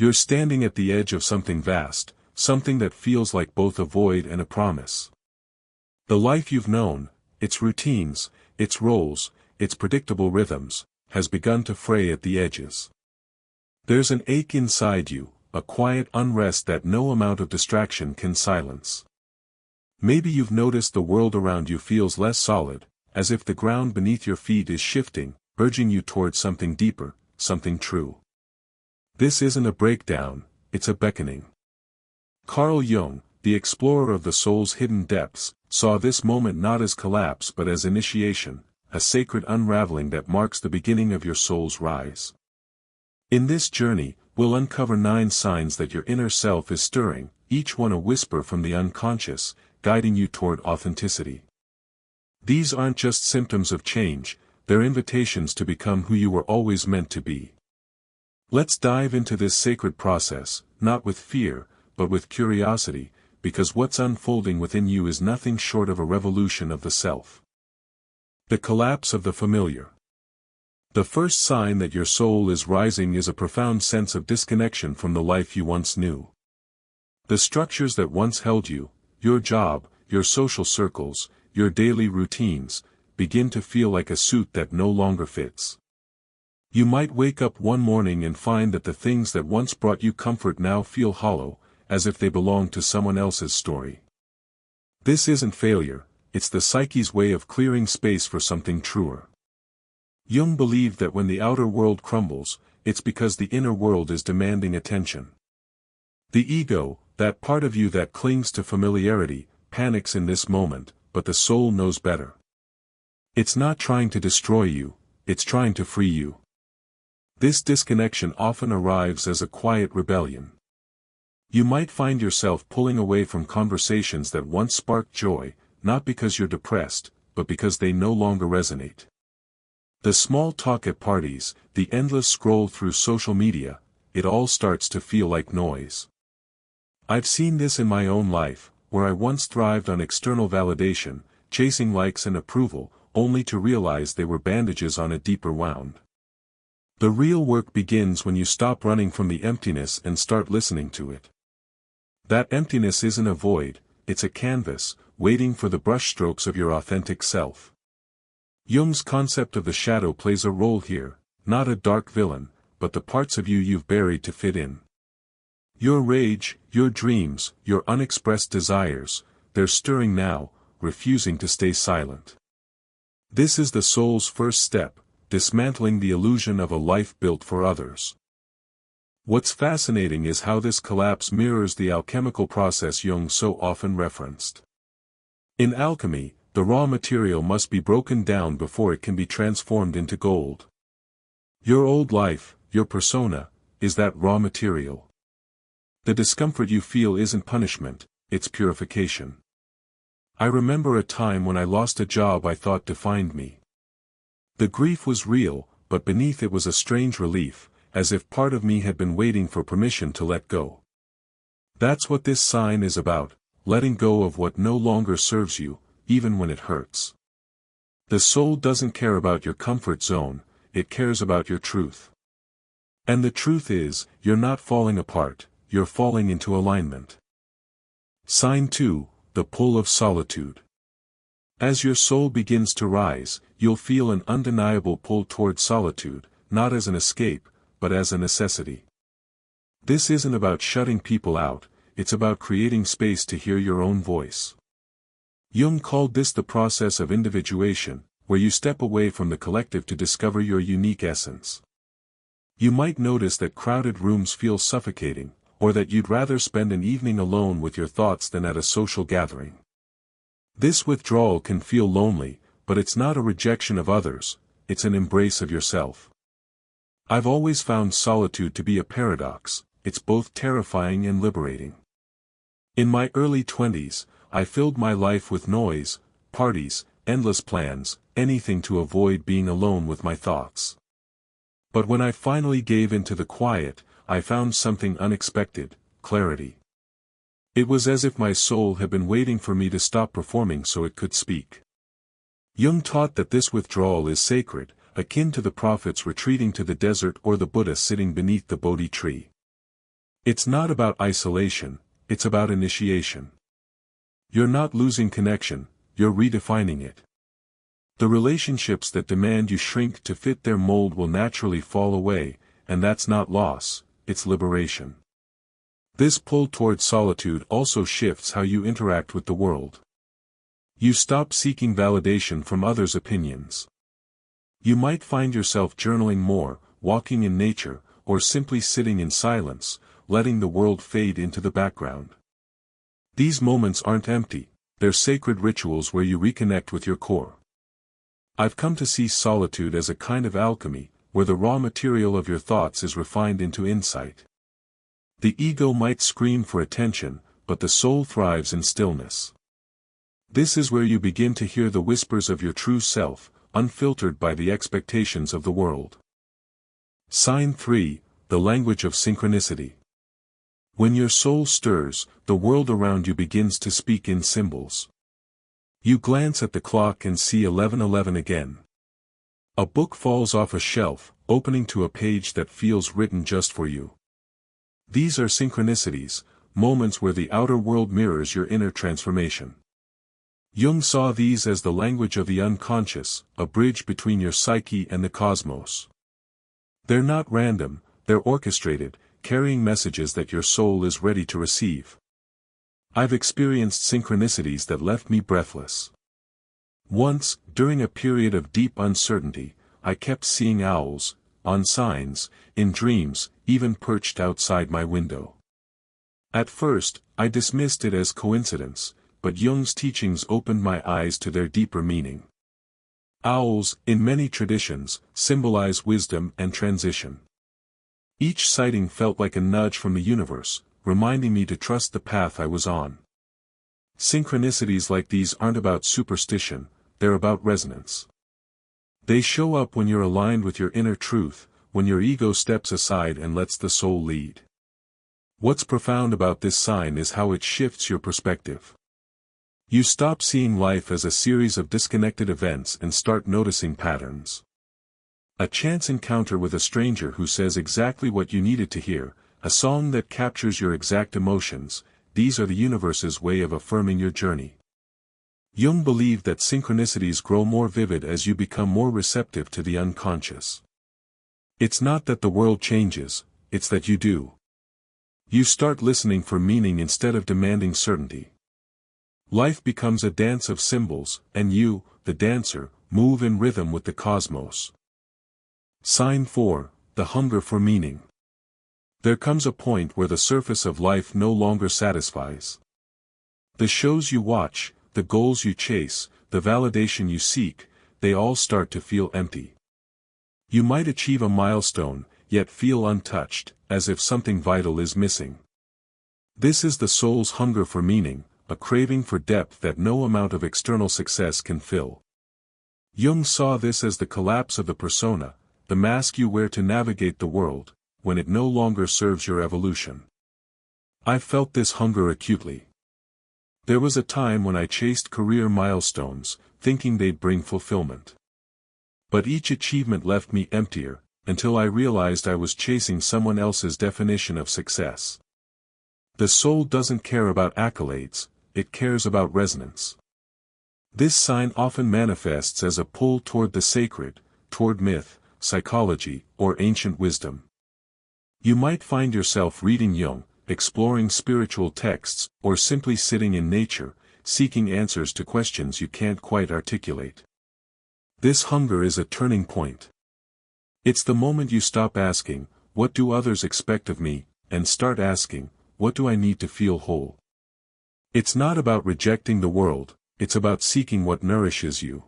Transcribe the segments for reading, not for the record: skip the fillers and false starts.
You're standing at the edge of something vast, something that feels like both a void and a promise. The life you've known, its routines, its roles, its predictable rhythms, has begun to fray at the edges. There's an ache inside you, a quiet unrest that no amount of distraction can silence. Maybe you've noticed the world around you feels less solid, as if the ground beneath your feet is shifting, urging you towards something deeper, something true. This isn't a breakdown, it's a beckoning. Carl Jung, the explorer of the soul's hidden depths, saw this moment not as collapse but as initiation, a sacred unraveling that marks the beginning of your soul's rise. In this journey, we'll uncover 9 signs that your inner self is stirring, each one a whisper from the unconscious, guiding you toward authenticity. These aren't just symptoms of change, they're invitations to become who you were always meant to be. Let's dive into this sacred process, not with fear, but with curiosity, because what's unfolding within you is nothing short of a revolution of the self. The collapse of the familiar. The first sign that your soul is rising is a profound sense of disconnection from the life you once knew. The structures that once held you, your job, your social circles, your daily routines, begin to feel like a suit that no longer fits. You might wake up one morning and find that the things that once brought you comfort now feel hollow, as if they belonged to someone else's story. This isn't failure, it's the psyche's way of clearing space for something truer. Jung believed that when the outer world crumbles, it's because the inner world is demanding attention. The ego, that part of you that clings to familiarity, panics in this moment, but the soul knows better. It's not trying to destroy you, it's trying to free you. This disconnection often arrives as a quiet rebellion. You might find yourself pulling away from conversations that once sparked joy, not because you're depressed, but because they no longer resonate. The small talk at parties, the endless scroll through social media, it all starts to feel like noise. I've seen this in my own life, where I once thrived on external validation, chasing likes and approval, only to realize they were bandages on a deeper wound. The real work begins when you stop running from the emptiness and start listening to it. That emptiness isn't a void, it's a canvas, waiting for the brushstrokes of your authentic self. Jung's concept of the shadow plays a role here, not a dark villain, but the parts of you you've buried to fit in. Your rage, your dreams, your unexpressed desires, they're stirring now, refusing to stay silent. This is the soul's first step, dismantling the illusion of a life built for others. What's fascinating is how this collapse mirrors the alchemical process Jung so often referenced. In alchemy, the raw material must be broken down before it can be transformed into gold. Your old life, your persona, is that raw material. The discomfort you feel isn't punishment, it's purification. I remember a time when I lost a job I thought defined me. The grief was real, but beneath it was a strange relief, as if part of me had been waiting for permission to let go. That's what this sign is about, letting go of what no longer serves you, even when it hurts. The soul doesn't care about your comfort zone, it cares about your truth. And the truth is, you're not falling apart, you're falling into alignment. Sign 2, the pull of solitude. As your soul begins to rise, you'll feel an undeniable pull toward solitude, not as an escape, but as a necessity. This isn't about shutting people out, it's about creating space to hear your own voice. Jung called this the process of individuation, where you step away from the collective to discover your unique essence. You might notice that crowded rooms feel suffocating, or that you'd rather spend an evening alone with your thoughts than at a social gathering. This withdrawal can feel lonely, but it's not a rejection of others, it's an embrace of yourself. I've always found solitude to be a paradox, it's both terrifying and liberating. In my early 20s, I filled my life with noise, parties, endless plans, anything to avoid being alone with my thoughts. But when I finally gave in to the quiet, I found something unexpected, clarity. It was as if my soul had been waiting for me to stop performing so it could speak. Jung taught that this withdrawal is sacred, akin to the prophets retreating to the desert or the Buddha sitting beneath the Bodhi tree. It's not about isolation, it's about initiation. You're not losing connection, you're redefining it. The relationships that demand you shrink to fit their mold will naturally fall away, and that's not loss, it's liberation. This pull toward solitude also shifts how you interact with the world. You stop seeking validation from others' opinions. You might find yourself journaling more, walking in nature, or simply sitting in silence, letting the world fade into the background. These moments aren't empty, they're sacred rituals where you reconnect with your core. I've come to see solitude as a kind of alchemy, where the raw material of your thoughts is refined into insight. The ego might scream for attention, but the soul thrives in stillness. This is where you begin to hear the whispers of your true self, unfiltered by the expectations of the world. Sign 3, the language of synchronicity. When your soul stirs, the world around you begins to speak in symbols. You glance at the clock and see 11:11 again. A book falls off a shelf, opening to a page that feels written just for you. These are synchronicities, moments where the outer world mirrors your inner transformation. Jung saw these as the language of the unconscious, a bridge between your psyche and the cosmos. They're not random, they're orchestrated, carrying messages that your soul is ready to receive. I've experienced synchronicities that left me breathless. Once, during a period of deep uncertainty, I kept seeing owls, on signs, in dreams, even perched outside my window. At first, I dismissed it as coincidence, but Jung's teachings opened my eyes to their deeper meaning. Owls, in many traditions, symbolize wisdom and transition. Each sighting felt like a nudge from the universe, reminding me to trust the path I was on. Synchronicities like these aren't about superstition, they're about resonance. They show up when you're aligned with your inner truth, when your ego steps aside and lets the soul lead. What's profound about this sign is how it shifts your perspective. You stop seeing life as a series of disconnected events and start noticing patterns. A chance encounter with a stranger who says exactly what you needed to hear, a song that captures your exact emotions, these are the universe's way of affirming your journey. Jung believed that synchronicities grow more vivid as you become more receptive to the unconscious. It's not that the world changes, it's that you do. You start listening for meaning instead of demanding certainty. Life becomes a dance of symbols, and you, the dancer, move in rhythm with the cosmos. Sign 4, the hunger for meaning. There comes a point where the surface of life no longer satisfies. The shows you watch, the goals you chase, the validation you seek, they all start to feel empty. You might achieve a milestone, yet feel untouched, as if something vital is missing. This is the soul's hunger for meaning, a craving for depth that no amount of external success can fill. Jung saw this as the collapse of the persona, the mask you wear to navigate the world, when it no longer serves your evolution. I felt this hunger acutely. There was a time when I chased career milestones, thinking they'd bring fulfillment. But each achievement left me emptier, until I realized I was chasing someone else's definition of success. The soul doesn't care about accolades, it cares about resonance. This sign often manifests as a pull toward the sacred, toward myth, psychology, or ancient wisdom. You might find yourself reading Jung, exploring spiritual texts, or simply sitting in nature, seeking answers to questions you can't quite articulate. This hunger is a turning point. It's the moment you stop asking, "What do others expect of me?" and start asking, "What do I need to feel whole?" It's not about rejecting the world, it's about seeking what nourishes you.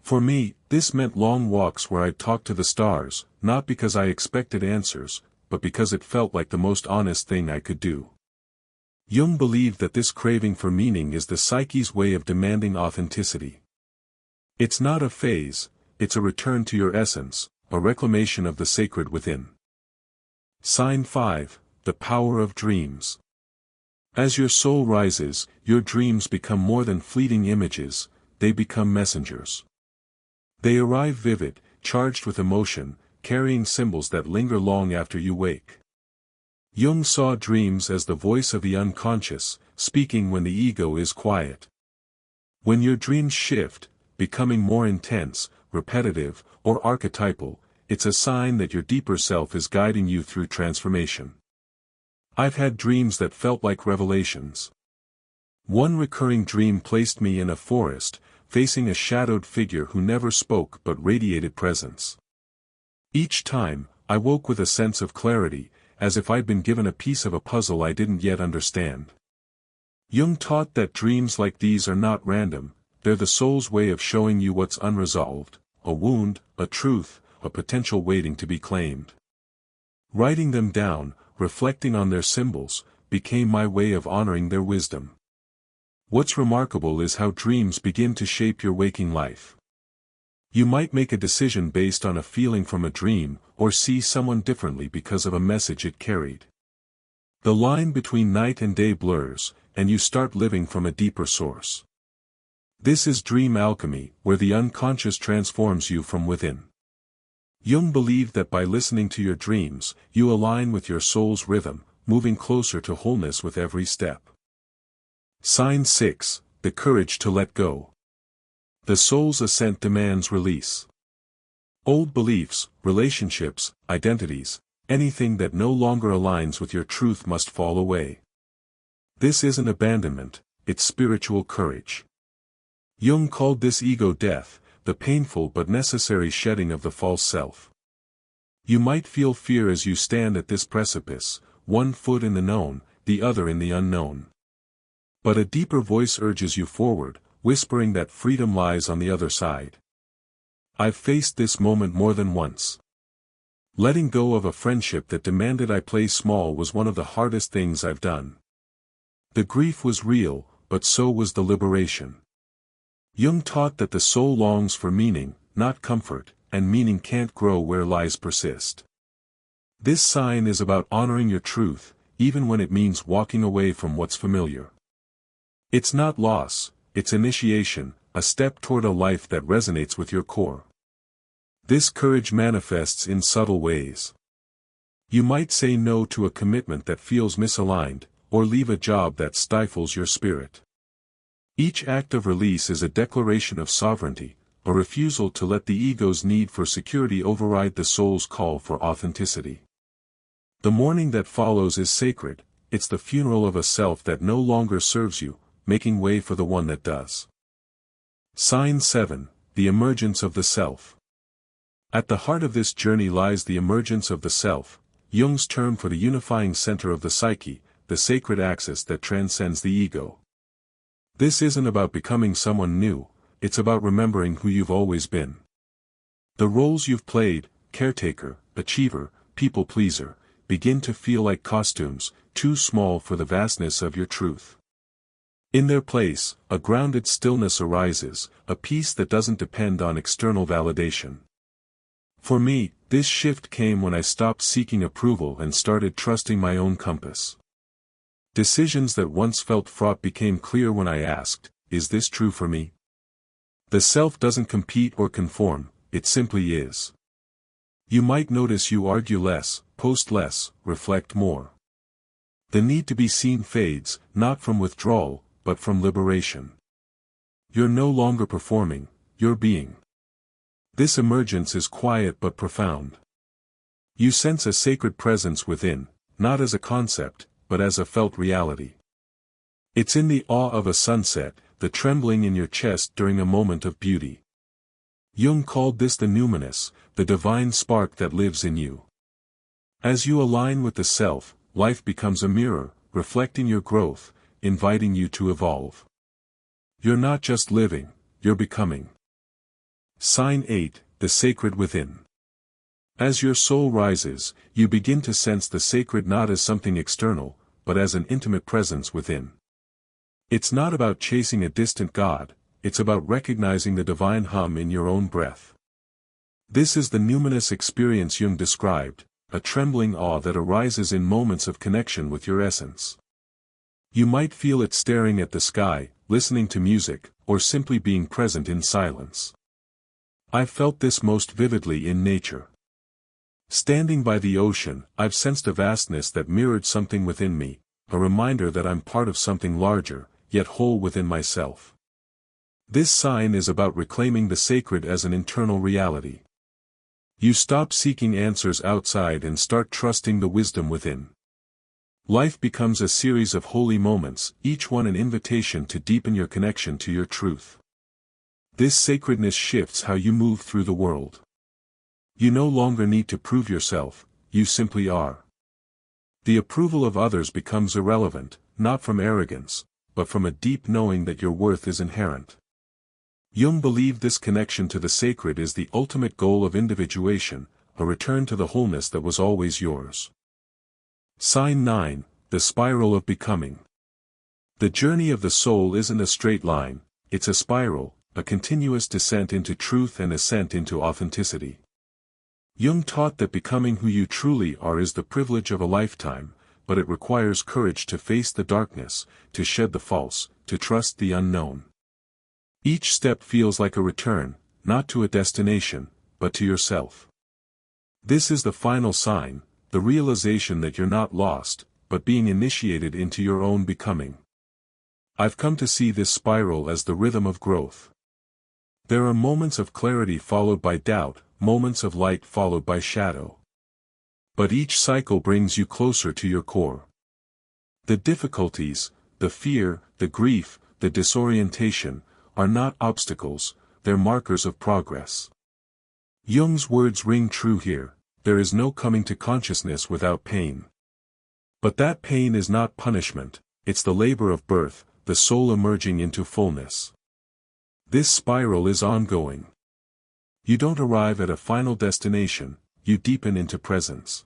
For me, this meant long walks where I'd talk to the stars, not because I expected answers, but because it felt like the most honest thing I could do. Jung believed that this craving for meaning is the psyche's way of demanding authenticity. It's not a phase, it's a return to your essence, a reclamation of the sacred within. Sign 5, the power of dreams. As your soul rises, your dreams become more than fleeting images, they become messengers. They arrive vivid, charged with emotion, carrying symbols that linger long after you wake. Jung saw dreams as the voice of the unconscious, speaking when the ego is quiet. When your dreams shift, becoming more intense, repetitive, or archetypal, it's a sign that your deeper self is guiding you through transformation. I've had dreams that felt like revelations. One recurring dream placed me in a forest, facing a shadowed figure who never spoke but radiated presence. Each time, I woke with a sense of clarity, as if I'd been given a piece of a puzzle I didn't yet understand. Jung taught that dreams like these are not random, they're the soul's way of showing you what's unresolved, a wound, a truth, a potential waiting to be claimed. Writing them down, reflecting on their symbols, became my way of honoring their wisdom. What's remarkable is how dreams begin to shape your waking life. You might make a decision based on a feeling from a dream, or see someone differently because of a message it carried. The line between night and day blurs, and you start living from a deeper source. This is dream alchemy, where the unconscious transforms you from within. Jung believed that by listening to your dreams, you align with your soul's rhythm, moving closer to wholeness with every step. Sign 6, the courage to let go. The soul's ascent demands release. Old beliefs, relationships, identities, anything that no longer aligns with your truth must fall away. This isn't abandonment, it's spiritual courage. Jung called this ego death, the painful but necessary shedding of the false self. You might feel fear as you stand at this precipice, one foot in the known, the other in the unknown. But a deeper voice urges you forward, whispering that freedom lies on the other side. I've faced this moment more than once. Letting go of a friendship that demanded I play small was one of the hardest things I've done. The grief was real, but so was the liberation. Jung taught that the soul longs for meaning, not comfort, and meaning can't grow where lies persist. This sign is about honoring your truth, even when it means walking away from what's familiar. It's not loss, it's initiation, a step toward a life that resonates with your core. This courage manifests in subtle ways. You might say no to a commitment that feels misaligned, or leave a job that stifles your spirit. Each act of release is a declaration of sovereignty, a refusal to let the ego's need for security override the soul's call for authenticity. The mourning that follows is sacred, it's the funeral of a self that no longer serves you, making way for the one that does. Sign 7, the emergence of the self. At the heart of this journey lies the emergence of the self, Jung's term for the unifying center of the psyche, the sacred axis that transcends the ego. This isn't about becoming someone new, it's about remembering who you've always been. The roles you've played, caretaker, achiever, people-pleaser, begin to feel like costumes, too small for the vastness of your truth. In their place, a grounded stillness arises, a peace that doesn't depend on external validation. For me, this shift came when I stopped seeking approval and started trusting my own compass. Decisions that once felt fraught became clear when I asked, is this true for me? The self doesn't compete or conform, it simply is. You might notice you argue less, post less, reflect more. The need to be seen fades, not from withdrawal, but from liberation. You're no longer performing, you're being. This emergence is quiet but profound. You sense a sacred presence within, not as a concept, but as a felt reality. It's in the awe of a sunset, the trembling in your chest during a moment of beauty. Jung called this the numinous, the divine spark that lives in you. As you align with the self, life becomes a mirror, reflecting your growth, inviting you to evolve. You're not just living, you're becoming. Sign 8, the sacred within. As your soul rises, you begin to sense the sacred not as something external, but as an intimate presence within. It's not about chasing a distant God, it's about recognizing the divine hum in your own breath. This is the numinous experience Jung described, a trembling awe that arises in moments of connection with your essence. You might feel it staring at the sky, listening to music, or simply being present in silence. I've felt this most vividly in nature. Standing by the ocean, I've sensed a vastness that mirrored something within me, a reminder that I'm part of something larger, yet whole within myself. This sign is about reclaiming the sacred as an internal reality. You stop seeking answers outside and start trusting the wisdom within. Life becomes a series of holy moments, each one an invitation to deepen your connection to your truth. This sacredness shifts how you move through the world. You no longer need to prove yourself, you simply are. The approval of others becomes irrelevant, not from arrogance, but from a deep knowing that your worth is inherent. Jung believed this connection to the sacred is the ultimate goal of individuation, a return to the wholeness that was always yours. Sign 9, the spiral of becoming. The journey of the soul isn't a straight line, it's a spiral, a continuous descent into truth and ascent into authenticity. Jung taught that becoming who you truly are is the privilege of a lifetime, but it requires courage to face the darkness, to shed the false, to trust the unknown. Each step feels like a return, not to a destination, but to yourself. This is the final sign, the realization that you're not lost, but being initiated into your own becoming. I've come to see this spiral as the rhythm of growth. There are moments of clarity followed by doubt, moments of light followed by shadow. But each cycle brings you closer to your core. The difficulties, the fear, the grief, the disorientation, are not obstacles, they're markers of progress. Jung's words ring true here, there is no coming to consciousness without pain. But that pain is not punishment, it's the labor of birth, the soul emerging into fullness. This spiral is ongoing. You don't arrive at a final destination, you deepen into presence.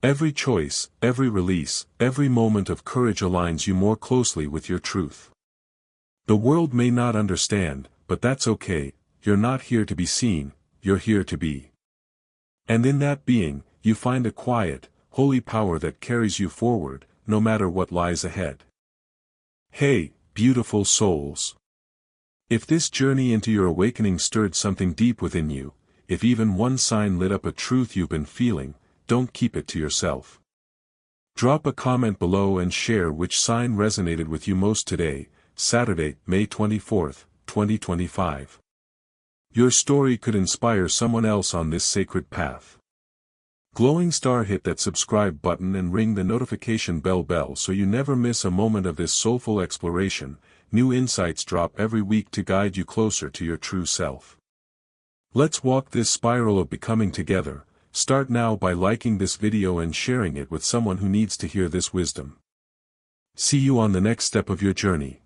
Every choice, every release, every moment of courage aligns you more closely with your truth. The world may not understand, but that's okay, you're not here to be seen, you're here to be. And in that being, you find a quiet, holy power that carries you forward, no matter what lies ahead. Hey, beautiful souls! If this journey into your awakening stirred something deep within you, if even one sign lit up a truth you've been feeling, don't keep it to yourself. Drop a comment below and share which sign resonated with you most today, Saturday, May 24th, 2025. Your story could inspire someone else on this sacred path. Glowing star, hit that subscribe button and ring the notification bell so you never miss a moment of this soulful exploration. New insights drop every week to guide you closer to your true self. Let's walk this spiral of becoming together. Start now by liking this video and sharing it with someone who needs to hear this wisdom. See you on the next step of your journey.